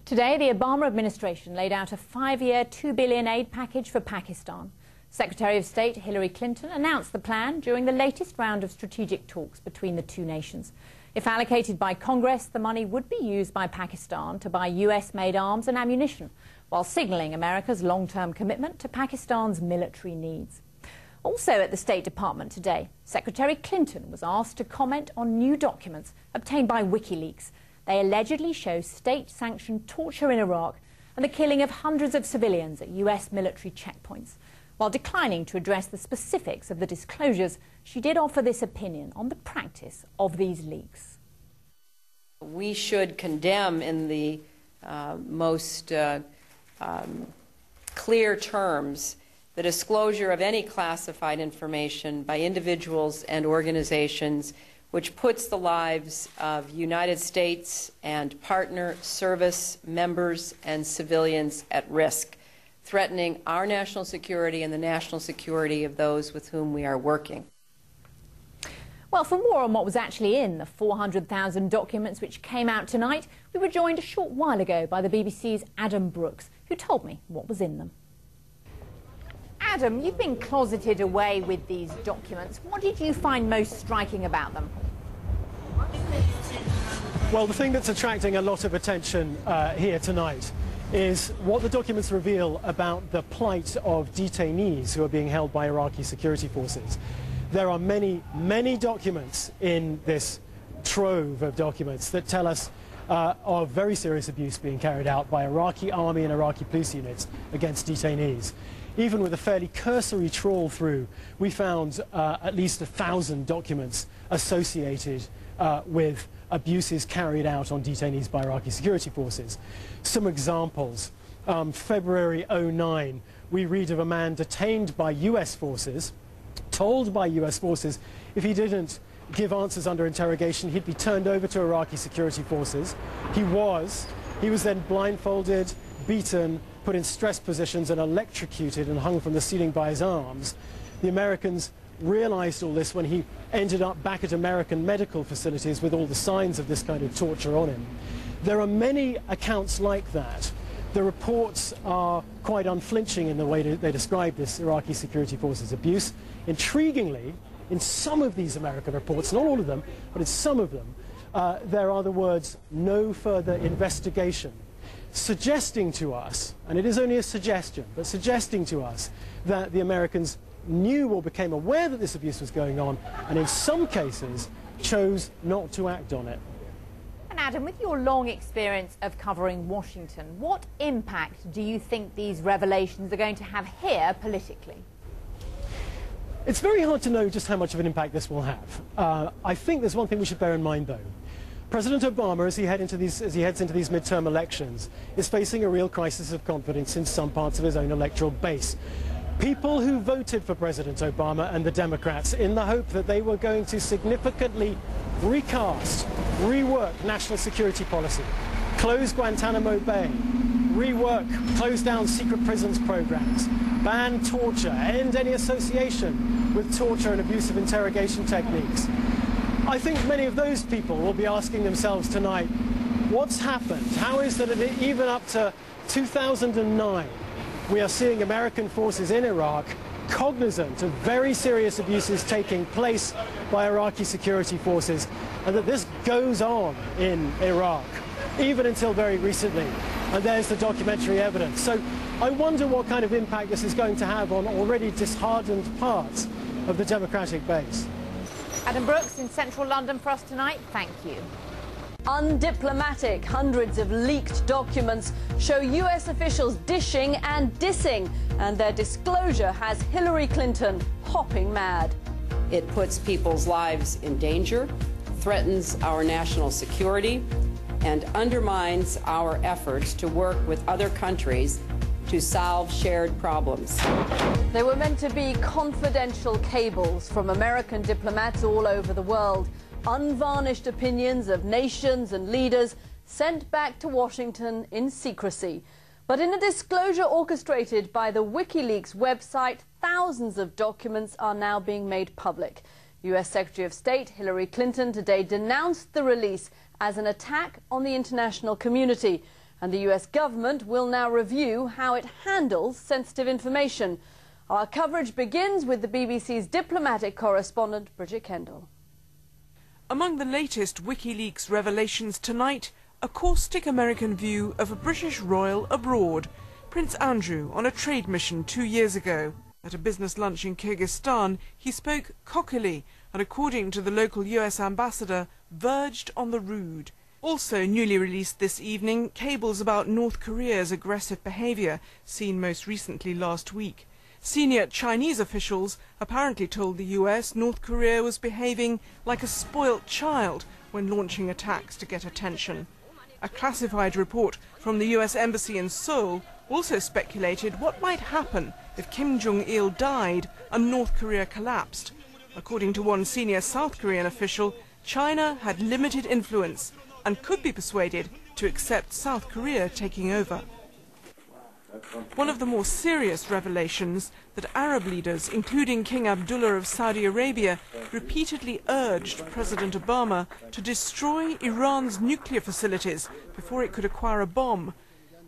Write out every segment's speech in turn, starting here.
Today, the Obama administration laid out a 5-year, $2 billion aid package for Pakistan. Secretary of State Hillary Clinton announced the plan during the latest round of strategic talks between the two nations. If allocated by Congress, the money would be used by Pakistan to buy US-made arms and ammunition, while signalling America's long-term commitment to Pakistan's military needs. Also at the State Department today, Secretary Clinton was asked to comment on new documents obtained by WikiLeaks. They allegedly show state-sanctioned torture in Iraq and the killing of hundreds of civilians at US military checkpoints. While declining to address the specifics of the disclosures, she did offer this opinion on the practice of these leaks. We should condemn in the most clear terms the disclosure of any classified information by individuals and organizations which puts the lives of United States and partner service members and civilians at risk, threatening our national security and the national security of those with whom we are working. Well, for more on what was actually in the 400,000 documents which came out tonight, we were joined a short while ago by the BBC's Adam Brooks, who told me what was in them. Adam, you've been closeted away with these documents. What did you find most striking about them? Well, the thing that's attracting a lot of attention here tonight is what the documents reveal about the plight of detainees who are being held by Iraqi security forces. There are many, many documents in this trove of documents that tell us of very serious abuse being carried out by Iraqi army and Iraqi police units against detainees. Even with a fairly cursory trawl through, we found at least 1,000 documents associated with abuses carried out on detainees by Iraqi security forces. Some examples. February 2009, we read of a man detained by US forces, told by US forces if he didn't give answers under interrogation, he'd be turned over to Iraqi security forces. He was then blindfolded, beaten, put in stress positions and electrocuted and hung from the ceiling by his arms. The Americans realized all this when he ended up back at American medical facilities with all the signs of this kind of torture on him. There are many accounts like that. The reports are quite unflinching in the way they describe this Iraqi security forces abuse. Intriguingly, in some of these American reports, not all of them, but in some of them, there are the words, "no further investigation," suggesting to us, and it is only a suggestion, but suggesting to us that the Americans knew or became aware that this abuse was going on, and in some cases chose not to act on it. And Adam, with your long experience of covering Washington, what impact do you think these revelations are going to have here politically? It's very hard to know just how much of an impact this will have. I think there's one thing we should bear in mind, though. President Obama, as he heads into these midterm elections, is facing a real crisis of confidence in some parts of his own electoral base. People who voted for President Obama and the Democrats in the hope that they were going to significantly recast, rework national security policy, close Guantanamo Bay, close down secret prisons programs, ban torture, end any association with torture and abusive interrogation techniques. I think many of those people will be asking themselves tonight, what's happened? How is that even up to 2009, we are seeing American forces in Iraq cognizant of very serious abuses taking place by Iraqi security forces, and that this goes on in Iraq, even until very recently. And there's the documentary evidence. So I wonder what kind of impact this is going to have on already disheartened parts of the Democratic base. Adam Brooks in central London for us tonight. Thank you. Undiplomatic. Hundreds of leaked documents show US officials dishing and dissing, and their disclosure has Hillary Clinton hopping mad. It puts people's lives in danger, threatens our national security, and undermines our efforts to work with other countries to solve shared problems. They were meant to be confidential cables from American diplomats all over the world. Unvarnished opinions of nations and leaders sent back to Washington in secrecy. But in a disclosure orchestrated by the WikiLeaks website, thousands of documents are now being made public. US Secretary of State Hillary Clinton today denounced the release as an attack on the international community. And the US government will now review how it handles sensitive information. Our coverage begins with the BBC's diplomatic correspondent, Bridget Kendall. Among the latest WikiLeaks revelations tonight, a caustic American view of a British royal abroad, Prince Andrew on a trade mission 2 years ago. At a business lunch in Kyrgyzstan, he spoke cockily and, according to the local US ambassador, verged on the rude. Also newly released this evening, cables about North Korea's aggressive behaviour, seen most recently last week. Senior Chinese officials apparently told the US North Korea was behaving like a spoilt child when launching attacks to get attention. A classified report from the US Embassy in Seoul also speculated what might happen if Kim Jong-il died and North Korea collapsed. According to one senior South Korean official, China had limited influence and could be persuaded to accept South Korea taking over. One of the more serious revelations that Arab leaders, including King Abdullah of Saudi Arabia, repeatedly urged President Obama to destroy Iran's nuclear facilities before it could acquire a bomb.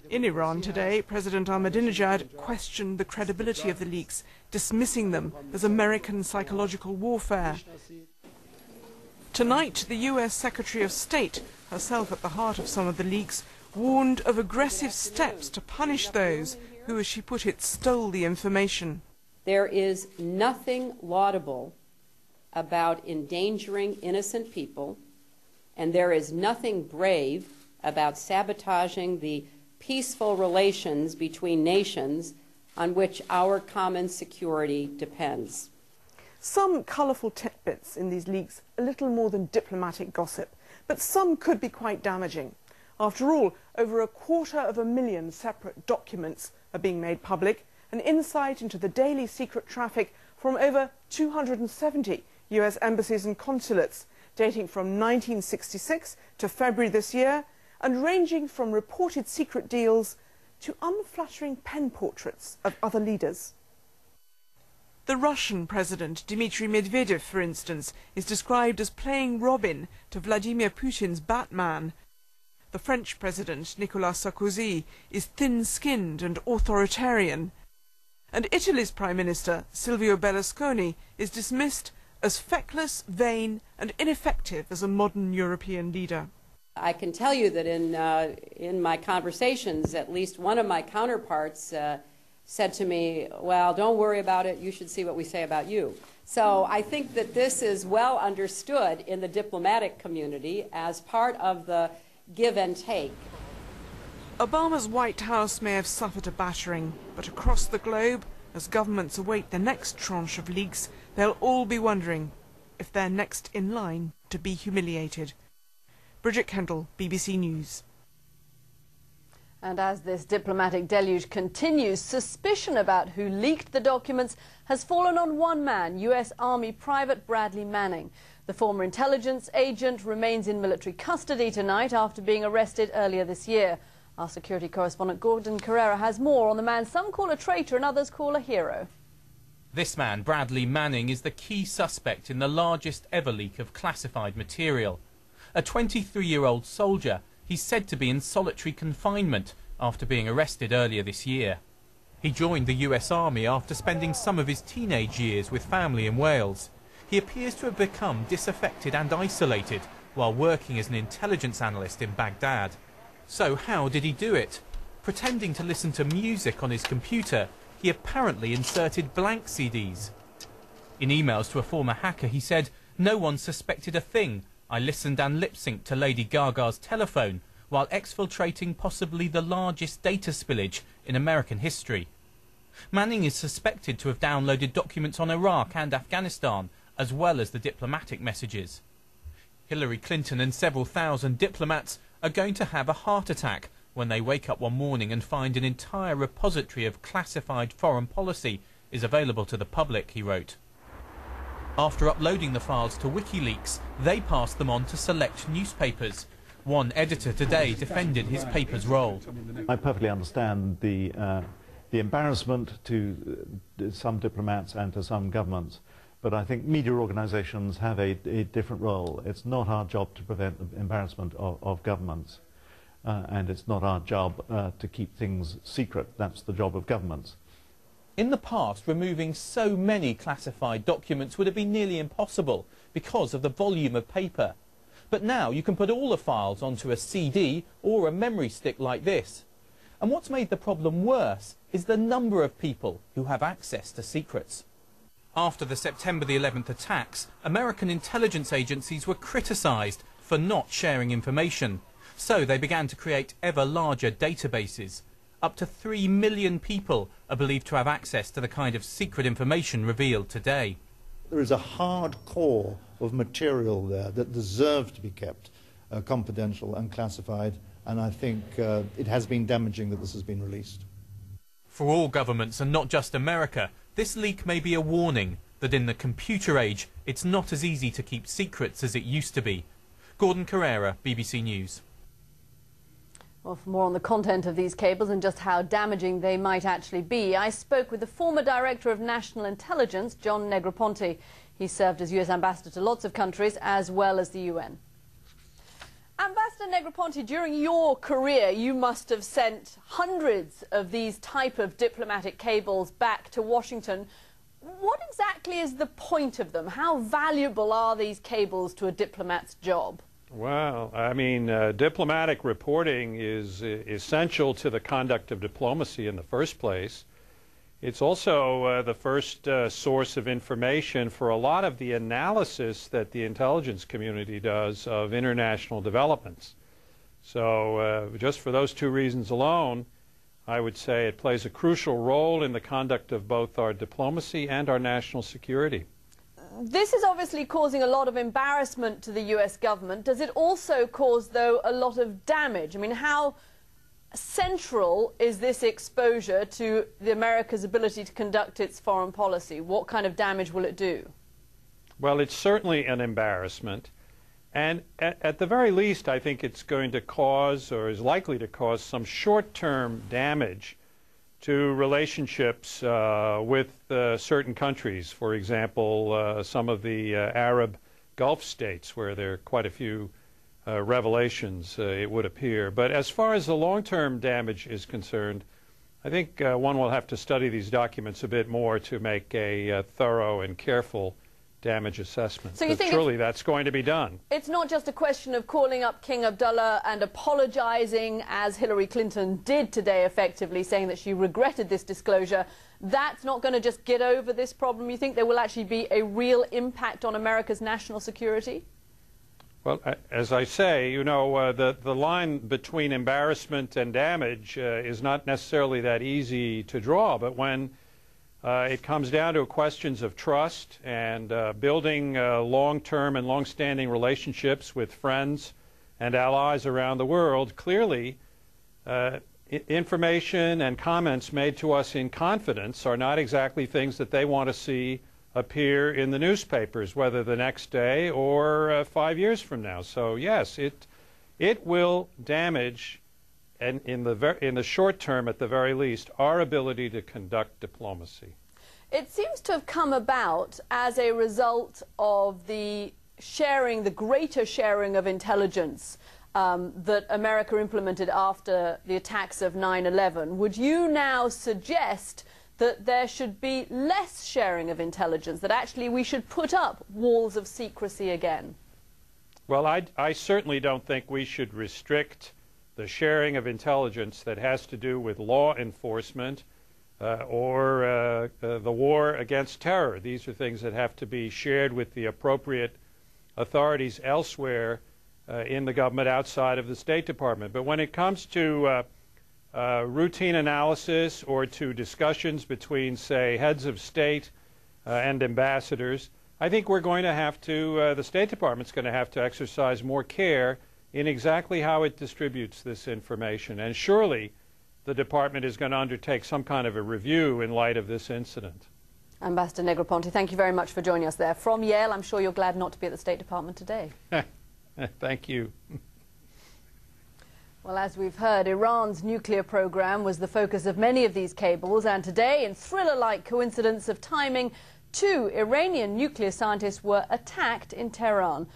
In Iran today, President Ahmadinejad questioned the credibility of the leaks, dismissing them as American psychological warfare. Tonight, the US Secretary of State, herself at the heart of some of the leaks, warned of aggressive steps to punish those who, as she put it, stole the information. There is nothing laudable about endangering innocent people, and there is nothing brave about sabotaging the peaceful relations between nations on which our common security depends. Some colourful tidbits in these leaks, a little more than diplomatic gossip, but some could be quite damaging. After all, over 250,000 separate documents are being made public, an insight into the daily secret traffic from over 270 US embassies and consulates, dating from 1966 to February this year, and ranging from reported secret deals to unflattering pen portraits of other leaders. The Russian President Dmitry Medvedev, for instance, is described as playing Robin to Vladimir Putin's Batman. The French President, Nicolas Sarkozy, is thin-skinned and authoritarian. And Italy's Prime Minister, Silvio Berlusconi, is dismissed as feckless, vain and ineffective as a modern European leader. I can tell you that in my conversations, at least one of my counterparts said to me, well, don't worry about it, you should see what we say about you. So I think that this is well understood in the diplomatic community as part of the give and take. Obama's White House may have suffered a battering, but across the globe, as governments await the next tranche of leaks, they'll all be wondering if they're next in line to be humiliated. Bridget Kendall, BBC News. And as this diplomatic deluge continues, suspicion about who leaked the documents has fallen on one man, US Army Private Bradley Manning. The former intelligence agent remains in military custody tonight after being arrested earlier this year. Our security correspondent Gordon Carrera has more on the man some call a traitor and others call a hero. This man, Bradley Manning, is the key suspect in the largest ever leak of classified material. A 23-year-old soldier, he's said to be in solitary confinement after being arrested earlier this year. He joined the US Army after spending some of his teenage years with family in Wales. He appears to have become disaffected and isolated while working as an intelligence analyst in Baghdad. So how did he do it? Pretending to listen to music on his computer, he apparently inserted blank CDs. In emails to a former hacker, he said, "No one suspected a thing. I listened and lip-synced to Lady Gaga's telephone while exfiltrating possibly the largest data spillage in American history." Manning is suspected to have downloaded documents on Iraq and Afghanistan, as well as the diplomatic messages. Hillary Clinton and several thousand diplomats are going to have a heart attack when they wake up one morning and find an entire repository of classified foreign policy is available to the public, he wrote. After uploading the files to WikiLeaks, they passed them on to select newspapers. One editor today defended his paper's role. I perfectly understand the embarrassment to some diplomats and to some governments, but I think media organisations have a different role. It's not our job to prevent the embarrassment of governments. and it's not our job to keep things secret. That's the job of governments. In the past, removing so many classified documents would have been nearly impossible because of the volume of paper. But now you can put all the files onto a CD or a memory stick like this. And what's made the problem worse is the number of people who have access to secrets. After the September the 11th attacks, American intelligence agencies were criticised for not sharing information. So they began to create ever larger databases. Up to 3 million people are believed to have access to the kind of secret information revealed today. There is a hard core of material there that deserves to be kept confidential and classified, and I think it has been damaging that this has been released. For all governments, and not just America, this leak may be a warning that in the computer age, it's not as easy to keep secrets as it used to be. Gordon Carrera, BBC News. Well, for more on the content of these cables and just how damaging they might actually be, I spoke with the former Director of National Intelligence, John Negroponte. He served as US Ambassador to lots of countries, as well as the UN. Ambassador Negroponte, during your career, you must have sent hundreds of these type of diplomatic cables back to Washington. What exactly is the point of them? How valuable are these cables to a diplomat's job? Well, I mean, diplomatic reporting is essential to the conduct of diplomacy in the first place. It's also the first source of information for a lot of the analysis that the intelligence community does of international developments. So just for those two reasons alone, I would say it plays a crucial role in the conduct of both our diplomacy and our national security. This is obviously causing a lot of embarrassment to the US government. Does it also cause, though, a lot of damage? I mean, how central is this exposure to America's ability to conduct its foreign policy? What kind of damage will it do? Well, it's certainly an embarrassment. And at the very least, I think it's going to cause, or is likely to cause, some short-term damage to relationships with certain countries. For example, some of the Arab Gulf states, where there are quite a few revelations, it would appear. But as far as the long-term damage is concerned, I think one will have to study these documents a bit more to make a thorough and careful damage assessment. So you think surely that's going to be done. It's not just a question of calling up King Abdullah and apologizing, as Hillary Clinton did today, effectively saying that she regretted this disclosure. That's not going to just get over this problem. You think there will actually be a real impact on America's national security? Well, as I say, you know, the line between embarrassment and damage is not necessarily that easy to draw, but when it comes down to questions of trust and building long-term and long-standing relationships with friends and allies around the world, clearly information and comments made to us in confidence are not exactly things that they want to see appear in the newspapers, whether the next day or 5 years from now. So yes, it will damage, and in the short term at the very least, our ability to conduct diplomacy. It seems to have come about as a result of the greater sharing of intelligence that America implemented after the attacks of 9/11. Would you now suggest that there should be less sharing of intelligence, that actually we should put up walls of secrecy again? Well, I certainly don't think we should restrict the sharing of intelligence that has to do with law enforcement or the war against terror. These are things that have to be shared with the appropriate authorities elsewhere in the government outside of the State Department. But when it comes to routine analysis or to discussions between, say, heads of state and ambassadors, I think we're going to have to, the State Department's going to have to exercise more care in exactly how it distributes this information. And surely the Department is going to undertake some kind of a review in light of this incident. Ambassador Negroponte, thank you very much for joining us there. From Yale, I'm sure you're glad not to be at the State Department today. Thank you. Well, as we've heard, Iran's nuclear program was the focus of many of these cables, and today, in thriller-like coincidence of timing, 2 Iranian nuclear scientists were attacked in Tehran.